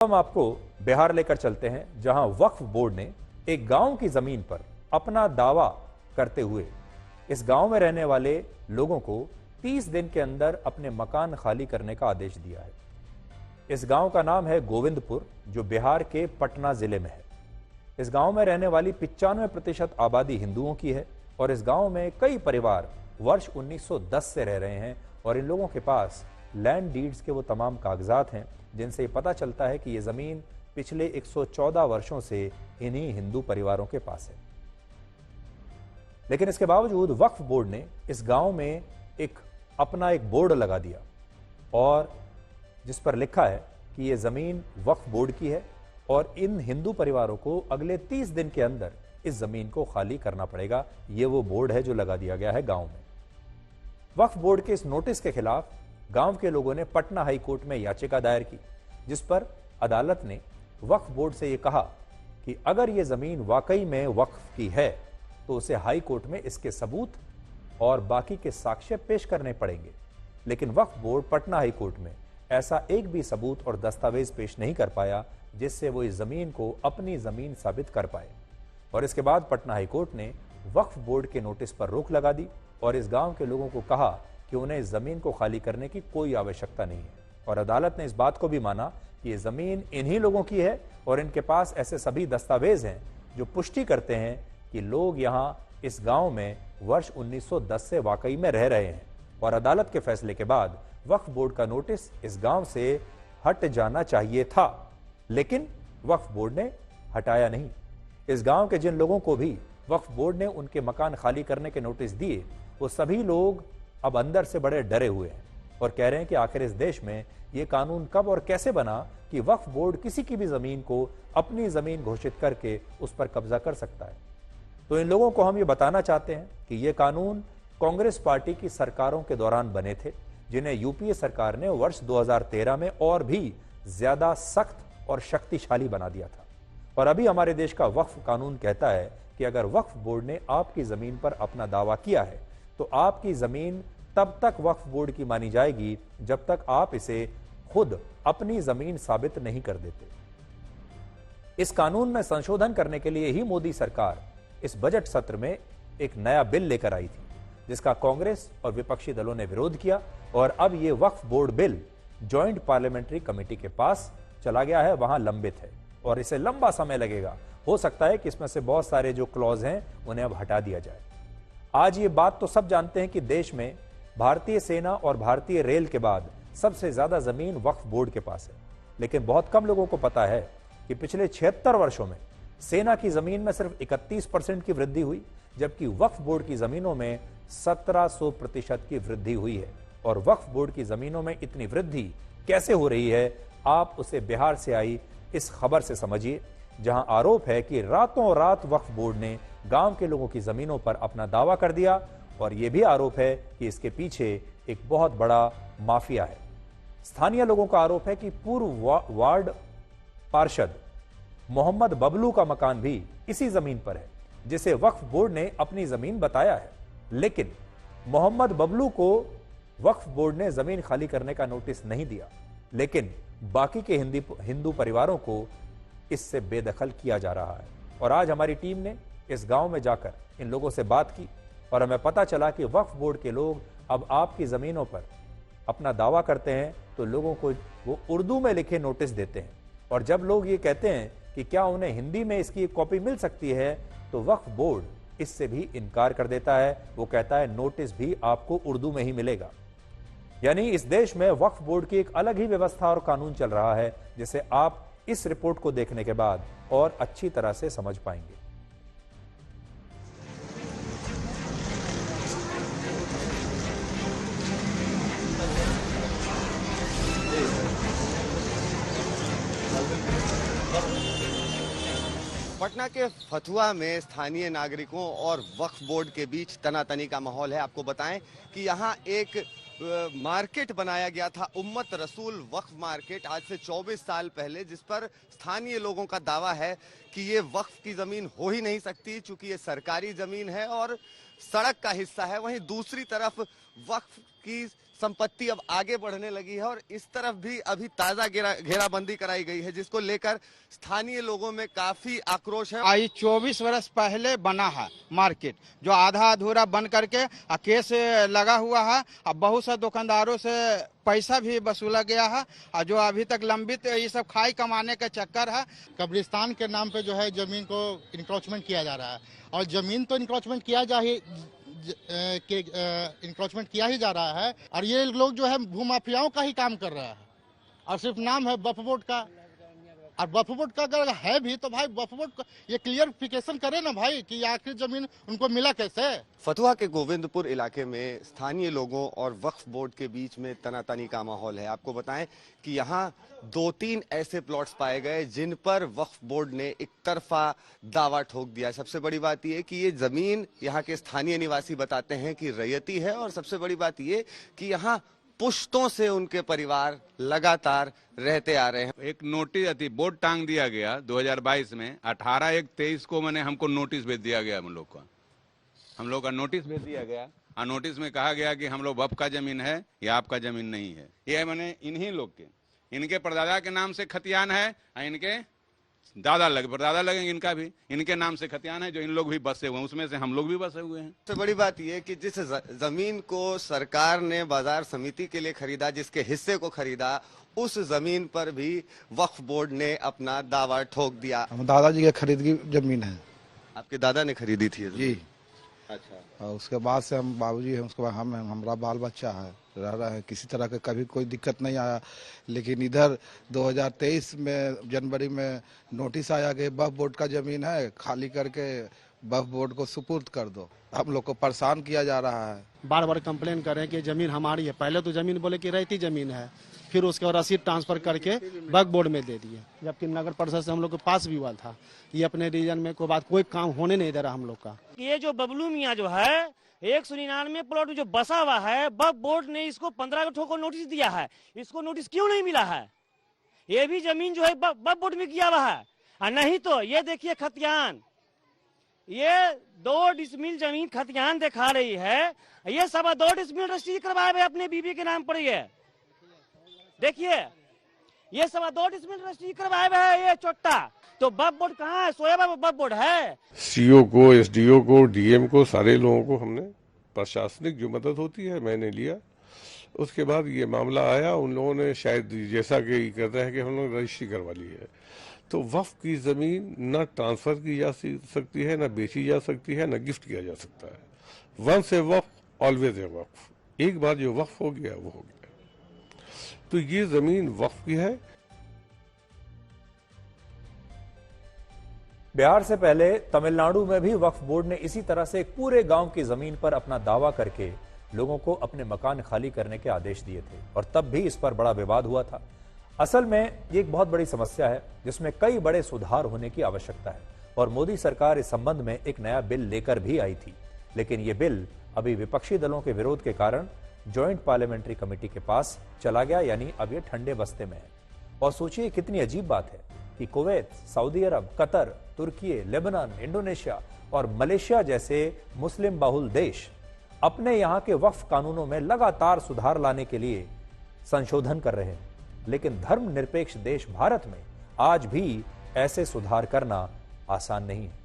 हम आपको बिहार लेकर चलते हैं, जहां वक्फ बोर्ड ने एक गांव की जमीन पर अपना दावा करते हुए इस गांव में रहने वाले लोगों को 30 दिन के अंदर अपने मकान खाली करने का आदेश दिया है। इस गांव का नाम है गोविंदपुर, जो बिहार के पटना जिले में है। इस गांव में रहने वाली 95% आबादी हिंदुओं की है और इस गांव में कई परिवार वर्ष 1910 से रह रहे हैं और इन लोगों के पास लैंड डीड्स के वो तमाम कागजात हैं जिनसे पता चलता है कि ये जमीन पिछले 114 वर्षों से इन्हीं हिंदू परिवारों के पास है। लेकिन इसके बावजूद वक्फ बोर्ड ने इस गांव में अपना एक बोर्ड लगा दिया और जिस पर लिखा है कि यह जमीन वक्फ बोर्ड की है और इन हिंदू परिवारों को अगले 30 दिन के अंदर इस जमीन को खाली करना पड़ेगा। यह वो बोर्ड है जो लगा दिया गया है गांव में। वक्फ बोर्ड के इस नोटिस के खिलाफ गांव के लोगों ने पटना हाई कोर्ट में याचिका दायर की, जिस पर अदालत ने वक्फ बोर्ड से यह कहा कि अगर यह जमीन वाकई में वक्फ की है तो उसे हाई कोर्ट में इसके सबूत और बाकी के साक्ष्य पेश करने पड़ेंगे। लेकिन वक्फ बोर्ड पटना हाई कोर्ट में ऐसा एक भी सबूत और दस्तावेज पेश नहीं कर पाया जिससे वो इस जमीन को अपनी जमीन साबित कर पाए। और इसके बाद पटना हाई कोर्ट ने वक्फ बोर्ड के नोटिस पर रोक लगा दी और इस गांव के लोगों को कहा कि उन्हें इस जमीन को खाली करने की कोई आवश्यकता नहीं है। और अदालत ने इस बात को भी माना कि यह जमीन इन्हीं लोगों की है और इनके पास ऐसे सभी दस्तावेज हैं जो पुष्टि करते हैं कि लोग यहां इस गांव में वर्ष 1910 से वाकई में रह रहे हैं। और अदालत के फैसले के बाद वक्फ बोर्ड का नोटिस इस गांव से हट जाना चाहिए था, लेकिन वक्फ बोर्ड ने हटाया नहीं। इस गांव के जिन लोगों को भी वक्फ बोर्ड ने उनके मकान खाली करने के नोटिस दिए, वो सभी लोग अब अंदर से बड़े डरे हुए हैं और कह रहे हैं कि आखिर इस देश में यह कानून कब और कैसे बना कि वक्फ बोर्ड किसी की भी जमीन को अपनी जमीन घोषित करके उस पर कब्जा कर सकता है। तो इन लोगों को हम ये बताना चाहते हैं कि यह कानून कांग्रेस पार्टी की सरकारों के दौरान बने थे, जिन्हें यूपीए सरकार ने वर्ष 2013 में और भी ज्यादा सख्त और शक्तिशाली बना दिया था। और अभी हमारे देश का वक्फ कानून कहता है कि अगर वक्फ बोर्ड ने आपकी जमीन पर अपना दावा किया है तो आपकी जमीन तब तक वक्फ बोर्ड की मानी जाएगी जब तक आप इसे खुद अपनी जमीन साबित नहीं कर देते। इस कानून में संशोधन करने के लिए ही मोदी सरकार इस बजट सत्र में एक नया बिल लेकर आई थी, जिसका कांग्रेस और विपक्षी दलों ने विरोध किया और अब यह Waqf board bill joint parliamentary committee के पास चला गया है, वहां लंबित है और इसे लंबा समय लगेगा। हो सकता है कि इसमें से बहुत सारे जो क्लॉज हैं उन्हें अब हटा दिया जाए। आज ये बात तो सब जानते हैं कि देश में भारतीय सेना और भारतीय रेल के बाद सबसे ज्यादा जमीन वक्फ बोर्ड के पास है, लेकिन बहुत कम लोगों को पता है कि पिछले 76 वर्षों में सेना की जमीन में सिर्फ 31% की वृद्धि हुई, जबकि वक्फ बोर्ड की जमीनों में 1700% की वृद्धि हुई है। और वक्फ बोर्ड की जमीनों में इतनी वृद्धि कैसे हो रही है, आप उसे बिहार से आई इस खबर से समझिए, जहां आरोप है कि रातों रात वक्फ बोर्ड ने गांव के लोगों की जमीनों पर अपना दावा कर दिया और यह भी आरोप है कि इसके पीछे एक बहुत बड़ा माफिया है। स्थानीय लोगों का आरोप है कि पूर्व वार्ड पार्षद मोहम्मद बबलू का मकान भी इसी जमीन पर है, जिसे वक्फ बोर्ड ने अपनी जमीन बताया है। लेकिन मोहम्मद बबलू को वक्फ बोर्ड ने जमीन खाली करने का नोटिस नहीं दिया, लेकिन बाकी के हिंदू परिवारों को इससे बेदखल किया जा रहा है। और आज हमारी टीम ने इस गांव में जाकर इन लोगों से बात की और हमें पता चला कि वक्फ बोर्ड के लोग अब आपकी जमीनों पर अपना दावा करते हैं तो लोगों को वो उर्दू में लिखे नोटिस देते हैं। और जब लोग ये कहते हैं कि क्या उन्हें हिंदी में इसकी एक कॉपी मिल सकती है, तो वक्फ बोर्ड इससे भी इनकार कर देता है। वो कहता है नोटिस भी आपको उर्दू में ही मिलेगा। यानी इस देश में वक्फ बोर्ड की एक अलग ही व्यवस्था और कानून चल रहा है, जिसे आप इस रिपोर्ट को देखने के बाद और अच्छी तरह से समझ पाएंगे। पटना के फतुहा में स्थानीय नागरिकों और वक्फ बोर्ड के बीच तनातनी का माहौल है। आपको बताएं कि यहाँ एक मार्केट बनाया गया था, उम्मत रसूल वक्फ मार्केट, आज से 24 साल पहले, जिस पर स्थानीय लोगों का दावा है कि ये वक्फ की जमीन हो ही नहीं सकती, चूंकि ये सरकारी जमीन है और सड़क का हिस्सा है। वहीं दूसरी तरफ वक्फ की संपत्ति अब आगे बढ़ने लगी है और इस तरफ भी अभी ताजा घेराबंदी कराई गई है, जिसको लेकर स्थानीय लोगों में काफी आक्रोश है। आई 24 वर्ष पहले बना है मार्केट, जो आधा अधूरा बन करके केस लगा हुआ है। अब बहुत से दुकानदारों से पैसा भी वसूला गया है और जो अभी तक लंबित ये सब खाई कमाने का चक्कर है। कब्रिस्तान के नाम पे जो है जमीन को इंक्रोचमेंट किया जा रहा है और जमीन तो इंक्रोचमेंट इंक्रोचमेंट किया ही जा रहा है और ये लोग जो है भूमाफियाओं का ही काम कर रहा है और सिर्फ नाम है वक्फ बोर्ड का। और वक्फ बोर्ड का अगर है भी तो भाई वक्फ बोर्ड ये क्लियरिफिकेशन करे ना भाई कि आखिर जमीन उनको मिला कैसे। फतुहा के गोविंदपुर इलाके में स्थानीय लोगों और वक्फ बोर्ड के बीच में तनातनी का माहौल है। आपको बताएं कि यहाँ 2-3 ऐसे प्लॉट्स पाए गए जिन पर वक्फ बोर्ड ने एक तरफा दावा ठोक दिया। सबसे बड़ी बात यह कि ये जमीन यहाँ के स्थानीय निवासी बताते हैं कि रैयती है और सबसे बड़ी बात यह कि यहाँ पुश्तों से उनके परिवार लगातार रहते आ रहे हैं। एक नोटिस बोर्ड टांग दिया गया 2022 में 18/1/23 को मैंने हमको नोटिस भेज दिया गया। हम लोग का नोटिस भेज दिया गया और नोटिस में कहा गया कि हम लोग वक्फ का जमीन है या आपका जमीन नहीं है। ये मैंने इन्हीं लोग के, इनके परदादा के नाम से खतियान है और इनके परदादा लगेंगे इनका भी, इनके नाम से खतियान है जो इन लोग भी बसे हुए हैं, उसमें से हम लोग भी बसे हुए हैं। सबसे बड़ी बात यह कि जिस जमीन को सरकार ने बाजार समिति के लिए खरीदा, जिसके हिस्से को खरीदा, उस जमीन पर भी वक्फ बोर्ड ने अपना दावा ठोक दिया। हम दादाजी के खरीद की जमीन है। आपके दादा ने खरीदी थी जी। अच्छा। और उसके बाद से हम बाबूजी हैं, उसके बाद हम हैं, हमारा बाल बच्चा है, रह रहे हैं, किसी तरह का कभी कोई दिक्कत नहीं आया। लेकिन इधर 2023 में जनवरी में नोटिस आया कि वक्फ बोर्ड का जमीन है, खाली करके वक्फ बोर्ड को सुपुर्द कर दो। हम लोग को परेशान किया जा रहा है। बार बार कंप्लेन कर रहे हैं कि जमीन हमारी है। पहले तो जमीन बोले कि रहती जमीन है, फिर उसके बाद रसीद ट्रांसफर करके वक्फ बोर्ड में दे दिए, जबकि नगर परिषद से हम लोग के पास भी हुआ था। ये अपने रीजन में कोई बात, कोई काम होने नहीं दे रहा हम लोग का। ये जो बबलू मियाँ जो है 199 प्लॉट में जो बसा हुआ है, वक्फ बोर्ड ने इसको 15 ठोको नोटिस दिया है। इसको नोटिस क्यों नहीं मिला है? ये भी जमीन जो है वक्फ बोर्ड में किया हुआ है। और नहीं तो ये देखिए खतियान, ये 2 डिसमिल जमीन खतियान दिखा रही है। ये 2.25 डिसमिल रजिस्ट्री करवाए हुए अपने बीबी के नाम पर। ये देखिए, ये 2.25 डिसमिल रजिस्ट्री करवाए हुए है। ये चोट्टा तो वक्फ बोर्ड कहाँ है? सोया वक्फ बोर्ड है। सीओ को, एसडीओ को, डीएम को, सारे लोगों को हमने प्रशासनिक जो मदद होती है मैंने लिया। उसके बाद ये मामला आया, उन लोगों ने शायद जैसा कि कहते हैं कि हम लोग रजिस्ट्री करवा ली है। तो वक्फ की जमीन न ट्रांसफर की जा सकती है, न बेची जा सकती है, न गिफ्ट किया जा सकता है। Once a Waqf always a Waqf. एक बार जो वक्फ हो गया वो हो गया। तो ये जमीन वक्फ की है। बिहार से पहले तमिलनाडु में भी वक्फ बोर्ड ने इसी तरह से एक पूरे गांव की जमीन पर अपना दावा करके लोगों को अपने मकान खाली करने के आदेश दिए थे और तब भी इस पर बड़ा विवाद हुआ था। असल में ये एक बहुत बड़ी समस्या है जिसमें कई बड़े सुधार होने की आवश्यकता है और मोदी सरकार इस संबंध में एक नया बिल लेकर भी आई थी। लेकिन ये बिल अभी विपक्षी दलों के विरोध के कारण ज्वाइंट पार्लियामेंट्री कमेटी के पास चला गया, यानी अब ये ठंडे बस्ते में है। और सोचिए कितनी अजीब बात है कि कुवैत, सऊदी अरब, कतर, तुर्की, लेबनान, इंडोनेशिया और मलेशिया जैसे मुस्लिम बहुल देश अपने यहाँ के वक्फ कानूनों में लगातार सुधार लाने के लिए संशोधन कर रहे हैं, लेकिन धर्मनिरपेक्ष देश भारत में आज भी ऐसे सुधार करना आसान नहीं है।